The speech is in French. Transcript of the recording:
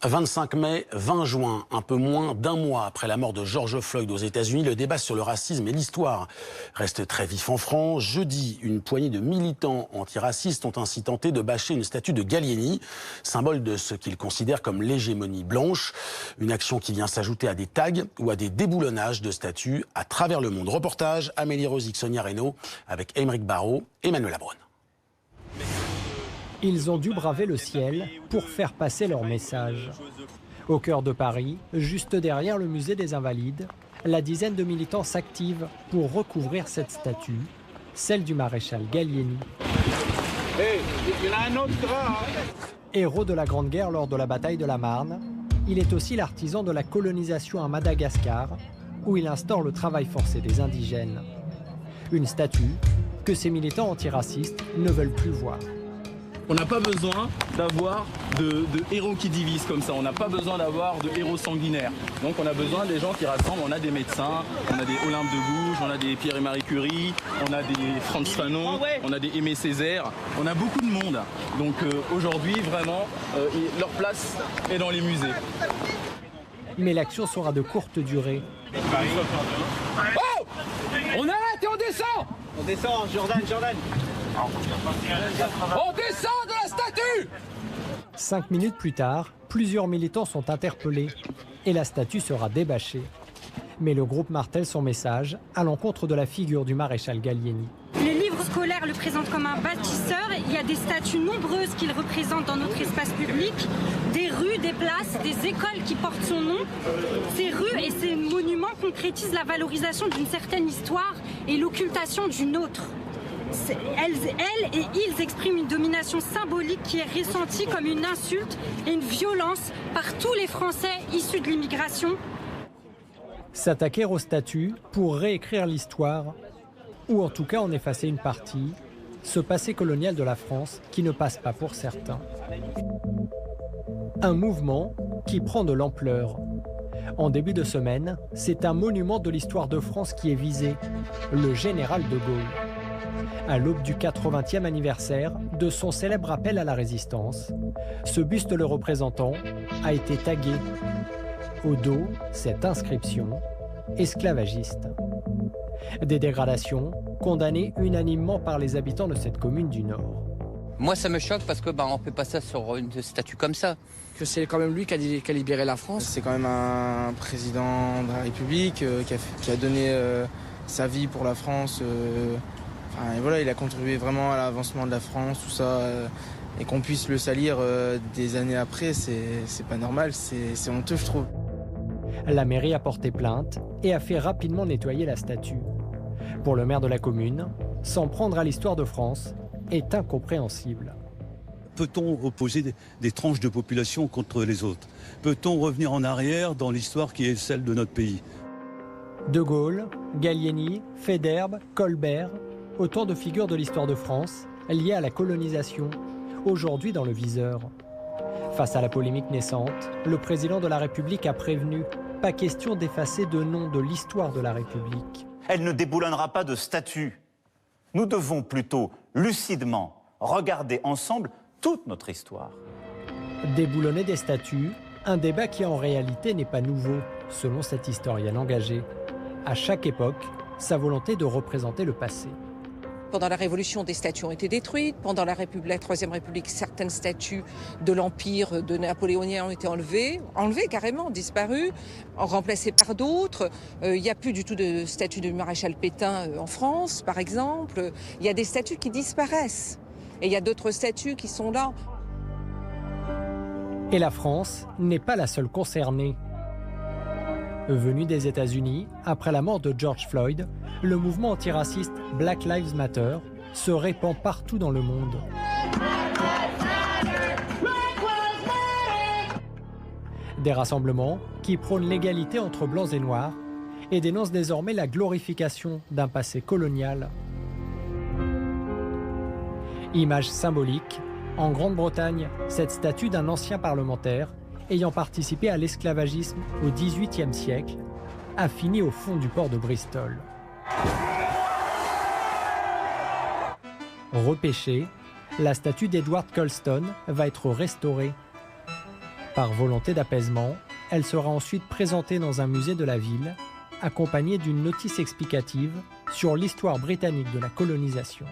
25 mai, 20 juin, un peu moins d'un mois après la mort de George Floyd aux États-Unis, le débat sur le racisme et l'histoire reste très vif en France. Jeudi, une poignée de militants antiracistes ont ainsi tenté de bâcher une statue de Gallieni, symbole de ce qu'ils considèrent comme l'hégémonie blanche. Une action qui vient s'ajouter à des tags ou à des déboulonnages de statues à travers le monde. Reportage Amélie Rosic, Sonia Reynaud avec Aymeric Barraud et Emmanuel Labronne. Ils ont dû braver le ciel pour faire passer leur message. Au cœur de Paris, juste derrière le musée des Invalides, la dizaine de militants s'activent pour recouvrir cette statue, celle du maréchal Gallieni. Hey, il y en a un autre là, hein. Héros de la Grande Guerre lors de la bataille de la Marne, il est aussi l'artisan de la colonisation à Madagascar, où il instaure le travail forcé des indigènes. Une statue que ces militants antiracistes ne veulent plus voir. On n'a pas besoin d'avoir de héros qui divisent comme ça, on n'a pas besoin d'avoir de héros sanguinaires. Donc on a besoin des gens qui rassemblent, on a des médecins, on a des Olympe de Gouges, on a des Pierre et Marie Curie, on a des Frantz Fanon, on a des Aimé Césaire, on a beaucoup de monde. Donc aujourd'hui vraiment, leur place est dans les musées. Mais l'action sera de courte durée. Oh, on arrête et on descend. On descend, Jordan. On descend de la statue. 5 minutes plus tard, plusieurs militants sont interpellés et la statue sera débâchée. Mais le groupe martèle son message à l'encontre de la figure du maréchal Gallieni. Les livres scolaires le présentent comme un bâtisseur. Il y a des statues nombreuses qu'il représente dans notre espace public, des rues, des places, des écoles qui portent son nom. Ces rues et ces monuments concrétisent la valorisation d'une certaine histoire et l'occultation d'une autre. Elles et ils expriment une domination symbolique qui est ressentie comme une insulte et une violence par tous les Français issus de l'immigration. S'attaquer aux statues pour réécrire l'histoire, ou en tout cas en effacer une partie, ce passé colonial de la France qui ne passe pas pour certains. Un mouvement qui prend de l'ampleur. En début de semaine, c'est un monument de l'histoire de France qui est visé, le général de Gaulle. À l'aube du 80e anniversaire de son célèbre appel à la résistance, ce buste le représentant a été tagué. Au dos, cette inscription « Esclavagiste ». Des dégradations condamnées unanimement par les habitants de cette commune du Nord. Moi, ça me choque parce que on fait pas ça sur une statue comme ça. Que c'est quand même lui qui a libéré la France. C'est quand même un président de la République qui a donné sa vie pour la France. Et voilà, il a contribué vraiment à l'avancement de la France, tout ça. Et qu'on puisse le salir des années après, c'est pas normal, c'est honteux, je trouve. La mairie a porté plainte et a fait rapidement nettoyer la statue. Pour le maire de la commune, s'en prendre à l'histoire de France est incompréhensible. Peut-on opposer des tranches de population contre les autres? Peut-on revenir en arrière dans l'histoire qui est celle de notre pays? De Gaulle, Gallieni, Faidherbe, Colbert, autant de figures de l'histoire de France liées à la colonisation, aujourd'hui dans le viseur. Face à la polémique naissante, le président de la République a prévenu « pas question d'effacer de nom de l'histoire de la République ». Elle ne déboulonnera pas de statut. Nous devons plutôt, lucidement, regarder ensemble toute notre histoire. Déboulonner des statues, un débat qui en réalité n'est pas nouveau, selon cette historienne engagée. À chaque époque, sa volonté de représenter le passé. Pendant la Révolution, des statues ont été détruites. Pendant la Troisième République, certaines statues de l'Empire de napoléonien ont été enlevées carrément, disparues, remplacées par d'autres. Il n'y a plus du tout de statue du maréchal Pétain en France, par exemple. Il y a des statues qui disparaissent. Et il y a d'autres statues qui sont là. Et la France n'est pas la seule concernée. Venu des États-Unis, après la mort de George Floyd, le mouvement antiraciste Black Lives Matter se répand partout dans le monde. Des rassemblements qui prônent l'égalité entre blancs et noirs et dénoncent désormais la glorification d'un passé colonial. Image symbolique, en Grande-Bretagne, cette statue d'un ancien parlementaire ayant participé à l'esclavagisme au XVIIIe siècle, a fini au fond du port de Bristol. Repêchée, la statue d'Edward Colston va être restaurée. Par volonté d'apaisement, elle sera ensuite présentée dans un musée de la ville, accompagnée d'une notice explicative sur l'histoire britannique de la colonisation.